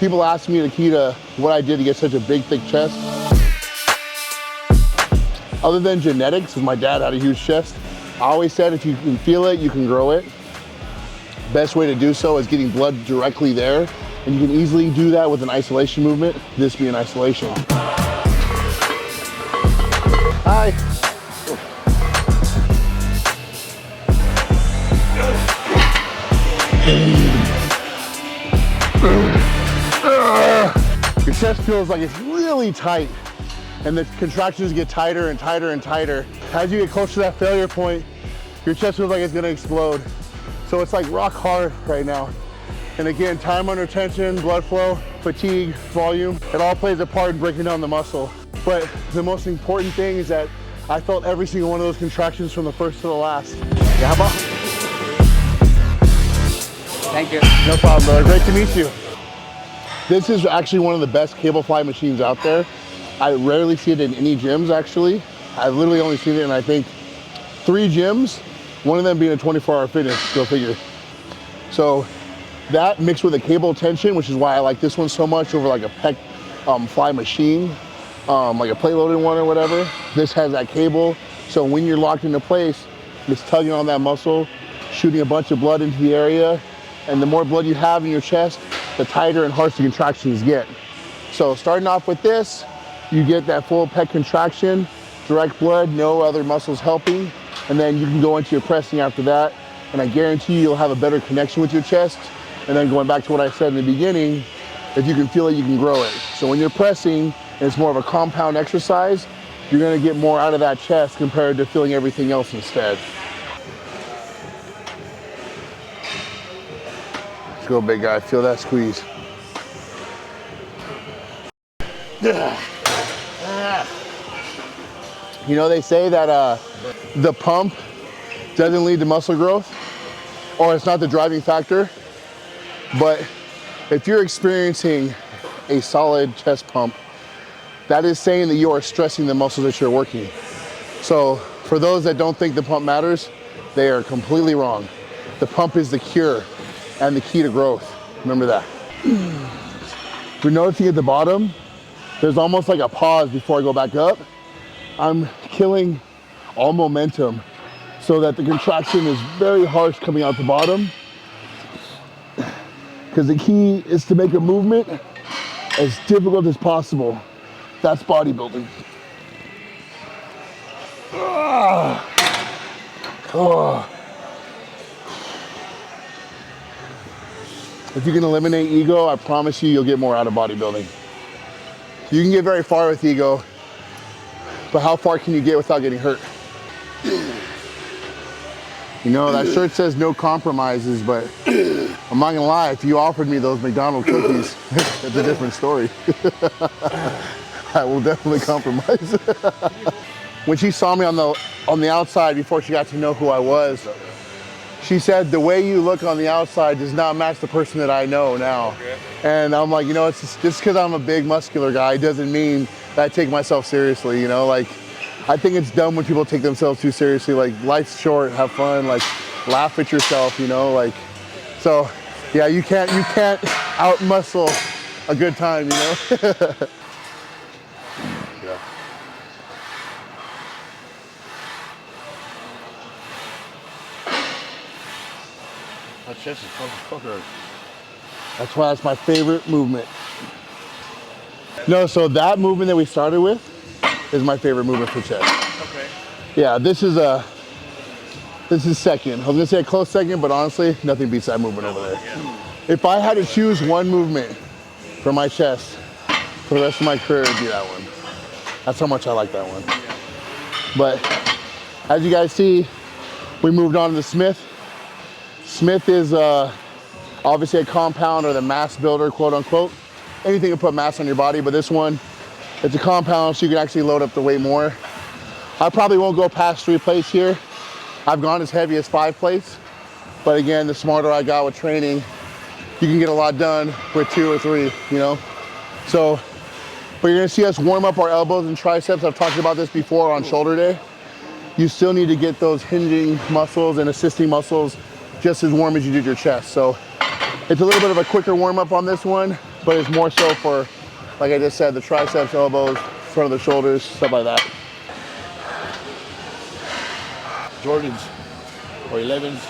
People ask me the key to what I did to get such a big, thick chest. Other than genetics, because my dad had a huge chest, I always said if you can feel it, you can grow it. Best way to do so is getting blood directly there, and you can easily do that with an isolation movement, this being isolation. Hi. Your chest feels like it's really tight, and the contractions get tighter and tighter and tighter. As you get close to that failure point, your chest feels like it's gonna explode. So it's like rock hard right now. And again, time under tension, blood flow, fatigue, volume, it all plays a part in breaking down the muscle. But the most important thing is that I felt every single one of those contractions from the first to the last. Yeah, boss. Thank you. No problem, brother. Great to meet you. This is actually one of the best cable fly machines out there. I rarely see it in any gyms, actually. I've literally only seen it in, I think, 3 gyms, one of them being a 24-hour fitness, go figure. So that mixed with a cable tension, which is why I like this one so much over like a pec fly machine, like a plate loaded one or whatever. This has that cable, so when you're locked into place, it's tugging on that muscle, shooting a bunch of blood into the area, and the more blood you have in your chest, the tighter and harsher the contractions get. So starting off with this, you get that full pec contraction, direct blood, no other muscles helping, and then you can go into your pressing after that, and I guarantee you'll have a better connection with your chest. And then going back to what I said in the beginning, if you can feel it, you can grow it. So when you're pressing, and it's more of a compound exercise, you're gonna get more out of that chest compared to feeling everything else instead. Let's go, big guy, feel that squeeze. You know, they say that the pump doesn't lead to muscle growth, or it's not the driving factor, but if you're experiencing a solid chest pump, that is saying that you are stressing the muscles that you're working. So for those that don't think the pump matters, they are completely wrong. The pump is the cure and the key to growth. Remember that. If you're noticing at the bottom, there's almost like a pause before I go back up. I'm killing all momentum so that the contraction is very harsh coming out the bottom. Because the key is to make a movement as difficult as possible. That's bodybuilding. Oh. If you can eliminate ego, I promise you'll get more out of bodybuilding. You can get very far with ego, but how far can you get without getting hurt? You know, that shirt says no compromises, but I'm not gonna lie, if you offered me those McDonald's cookies, it's a different story. I will definitely compromise. When she saw me on the outside before she got to know who I was, she said, the way you look on the outside does not match the person that I know now. Okay. And I'm like, you know, it's just because I'm a big muscular guy doesn't mean that I take myself seriously, you know? Like, I think it's dumb when people take themselves too seriously. Like, life's short, have fun, like, laugh at yourself, you know? Like, so, yeah, you can't out-muscle a good time, you know? Yeah. My chest is fucking. That's why that's my favorite movement. No, so that movement that we started with is my favorite movement for chest. Okay. Yeah, this is second. I was gonna say a close second, but honestly, nothing beats that movement over there. Yeah. If I had to choose one movement for my chest for the rest of my career, it'd be that one. That's how much I like that one. But as you guys see, we moved on to the Smith. Smith is obviously a compound or the mass builder, quote unquote. Anything to put mass on your body, but this one, it's a compound, so you can actually load up the weight more. I probably won't go past 3 plates here. I've gone as heavy as 5 plates, but again, the smarter I got with training, you can get a lot done with 2 or 3, you know? So, but you're gonna see us warm up our elbows and triceps. I've talked about this before on shoulder day. You still need to get those hinging muscles and assisting muscles just as warm as you did your chest. So it's a little bit of a quicker warm up on this one, but it's more so for, like I just said, the triceps, elbows, front of the shoulders, stuff like that. Jordans or 11s.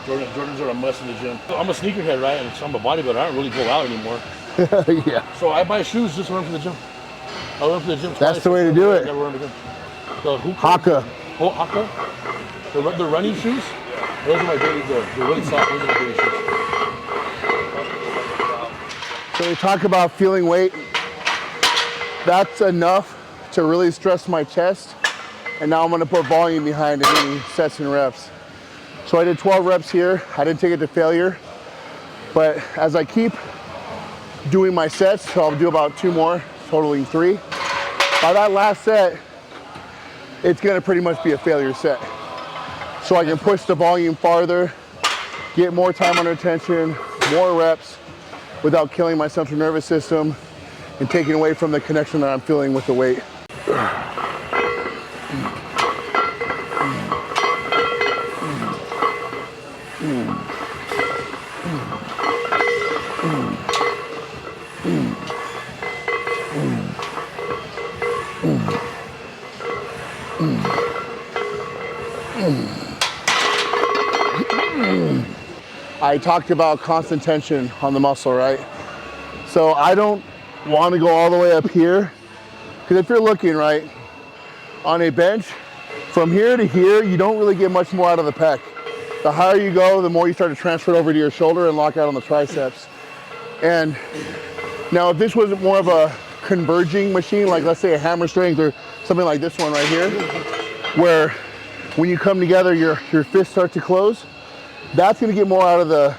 Jordans are a must in the gym. I'm a sneakerhead, right? And I'm a bodybuilder. I don't really go out anymore. Yeah. So I buy shoes just to run for the gym. I run for the gym. That's the way to do it. Never run again. The Haka. Oh, Haka. The running shoes. Those are my daily. They're really soft. Those are my daily shoes. So we talk about feeling weight. That's enough to really stress my chest. And now I'm gonna put volume behind it, meaning sets and reps. So I did 12 reps here. I didn't take it to failure. But as I keep doing my sets, so I'll do about 2 more, totaling 3. By that last set, it's gonna pretty much be a failure set. So I can push the volume farther, get more time under tension, more reps, without killing my central nervous system and taking away from the connection that I'm feeling with the weight. I talked about constant tension on the muscle, right? So I don't want to go all the way up here, because if you're looking, right, on a bench, from here to here, you don't really get much more out of the pec. The higher you go, the more you start to transfer it over to your shoulder and lock out on the triceps. And now if this was more of a converging machine, like let's say a hammer strength or something like this one right here, where when you come together, your fists start to close, that's gonna get more out of the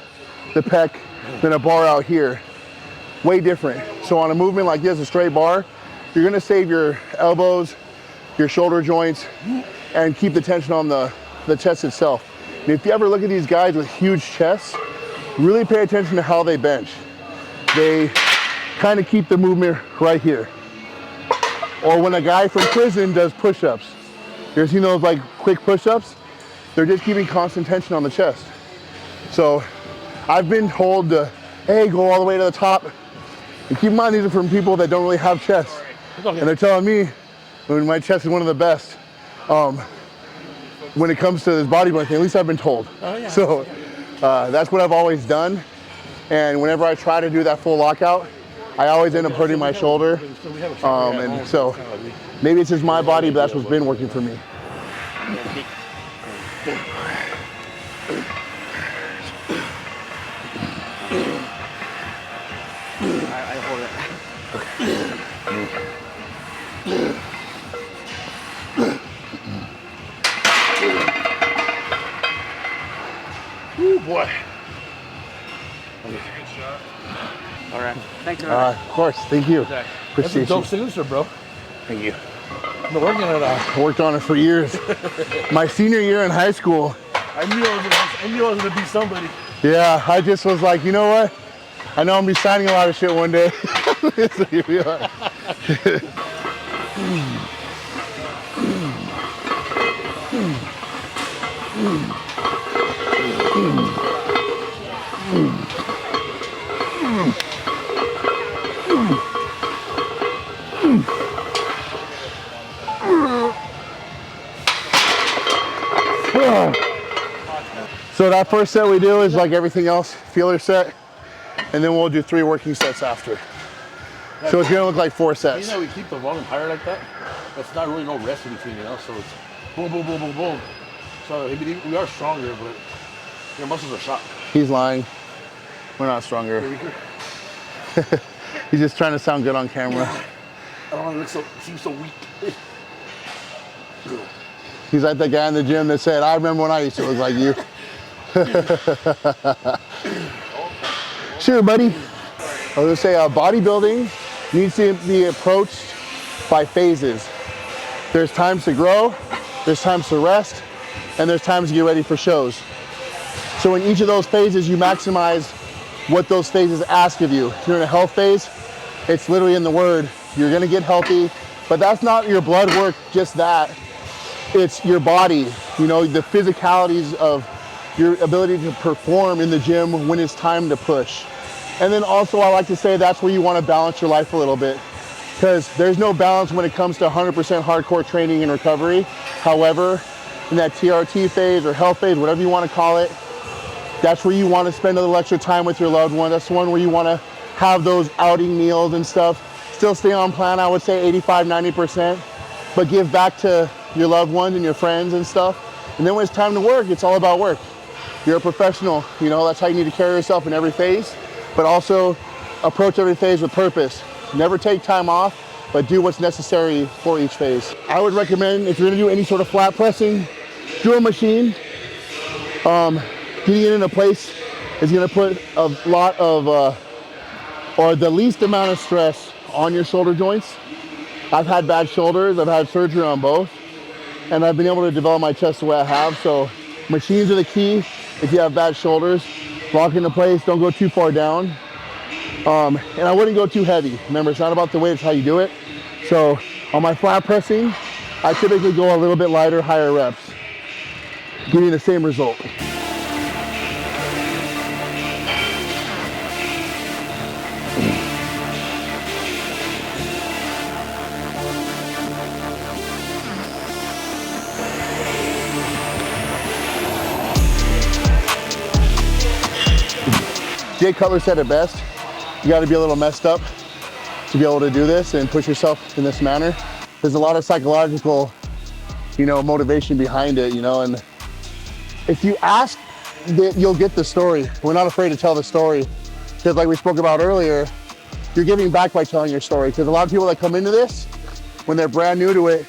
pec than a bar out here. Way different. So on a movement like this, a straight bar, you're gonna save your elbows, your shoulder joints, and keep the tension on the chest itself. And if you ever look at these guys with huge chests, really pay attention to how they bench. They kind of keep the movement right here. Or when a guy from prison does push-ups, you ever seen those like quick push-ups? They're just keeping constant tension on the chest. So I've been told to, hey, go all the way to the top. And keep in mind, these are from people that don't really have chests. And they're telling me, when my chest is one of the best, when it comes to this bodybuilding thing, at least I've been told. Oh, yeah. So that's what I've always done. And whenever I try to do that full lockout, I always end up hurting my shoulder. And so maybe it's just my body, but that's what's been working for me. I hold it. Ooh, boy. All right. Thanks, Of course, thank you. That's a Appreciate dope you. signature, bro. Thank you. I've been working on it. I worked on it for years. My senior year in high school, I knew I was gonna be somebody. yeah, I just was like, you know what? I know I'm gonna be signing a lot of shit one day. So here we are. So that first set we do is like everything else, feeler set, and then we'll do 3 working sets after. So it's gonna look like 4 sets. You know, we keep the volume higher like that. That's not really no rest in between, you know. So it's boom, boom, boom, boom, boom. So we are stronger, but your muscles are shot. He's lying. We're not stronger. He's just trying to sound good on camera. I don't want to seem so weak. He's like that guy in the gym that said, I remember when I used to look like you. Sure, buddy. I was gonna say bodybuilding needs to be approached by phases. There's times to grow, there's times to rest, and there's times to get ready for shows. So in each of those phases, you maximize what those phases ask of you. If you're in a health phase, it's literally in the word, you're gonna get healthy, but that's not your blood work, just that. It's your body, you know, the physicalities of your ability to perform in the gym when it's time to push. And then also I like to say that's where you want to balance your life a little bit, because there's no balance when it comes to 100% hardcore training and recovery. However, in that TRT phase or health phase, whatever you want to call it, that's where you want to spend a little extra time with your loved one. That's the one where you want to have those outing meals and stuff. Still stay on plan, I would say 85, 90%, but give back to your loved ones and your friends and stuff. And then when it's time to work, it's all about work. You're a professional, you know, that's how you need to carry yourself in every phase, but also approach every phase with purpose. Never take time off, but do what's necessary for each phase. I would recommend, if you're gonna do any sort of flat pressing, do a machine. Getting it in a place is gonna put a lot of, or the least amount of stress on your shoulder joints. I've had bad shoulders, I've had surgery on both, and I've been able to develop my chest the way I have. So machines are the key. If you have bad shoulders, lock into place, don't go too far down. And I wouldn't go too heavy. Remember, it's not about the weight, it's how you do it. So on my flat pressing, I typically go a little bit lighter, higher reps, giving the same result. Jay Cutler said it best. You got to be a little messed up to be able to do this and push yourself in this manner. There's a lot of psychological, you know, motivation behind it, you know, and if you ask, you'll get the story. We're not afraid to tell the story, because like we spoke about earlier, you're giving back by telling your story, because a lot of people that come into this, when they're brand new to it,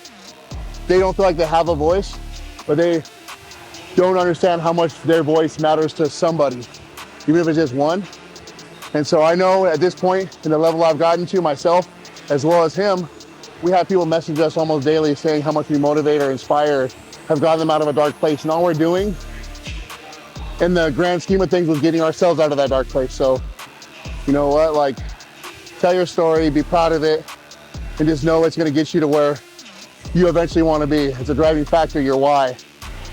they don't feel like they have a voice, but they don't understand how much their voice matters to somebody, even if it's just one. And so I know at this point, in the level I've gotten to myself, as well as him, we have people message us almost daily saying how much we motivate or inspire, have gotten them out of a dark place. And all we're doing, in the grand scheme of things, was getting ourselves out of that dark place. So, you know what, like, tell your story, be proud of it, and just know it's gonna get you to where you eventually wanna be. It's a driving factor, your why.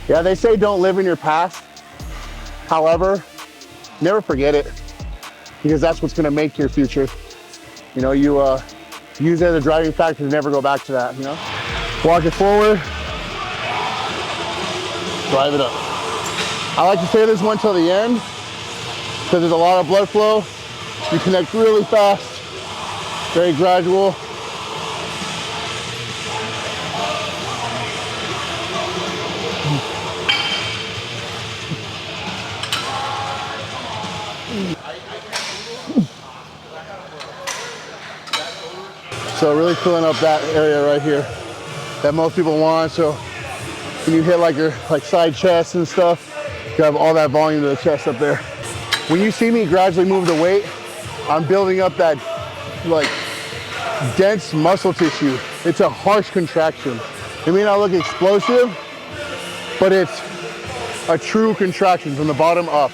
Yeah, they say don't live in your past. However, never forget it, because that's what's gonna make your future. You know, you use it as a driving factor to never go back to that, you know? Walk it forward, drive it up. I like to say this one till the end, because there's a lot of blood flow. You connect really fast, very gradual. So really filling up that area right here that most people want. So when you hit like your side chest and stuff, you have all that volume to the chest up there. When you see me gradually move the weight, I'm building up that like dense muscle tissue. It's a harsh contraction. It may not look explosive, but it's a true contraction from the bottom up.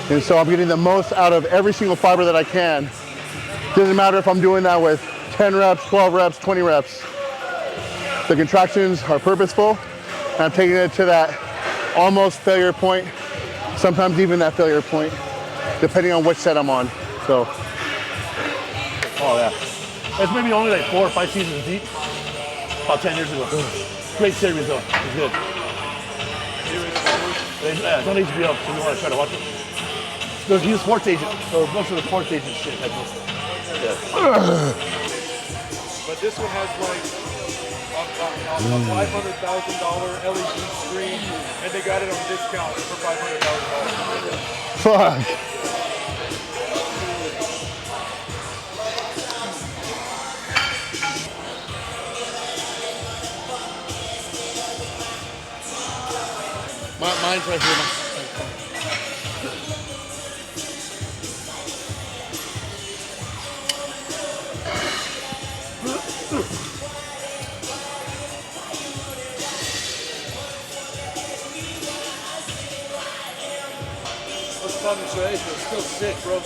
And so I'm getting the most out of every single fiber that I can. Doesn't matter if I'm doing that with 10 reps, 12 reps, 20 reps. The contractions are purposeful, and I'm taking it to that almost failure point, sometimes even that failure point, depending on which set I'm on. So. Oh yeah. It's maybe only like 4 or 5 seasons deep. About 10 years ago. Great series though. It's good. Yeah, it's on HBO, so you want to try to watch it. He's a sports agent, so most of the sports agent shit. Yeah. But this one has like a $500,000 LED screen, and they got it on discount for $500,000. Fuck. Mine's right here. What's fun to say? It's still sick, bro.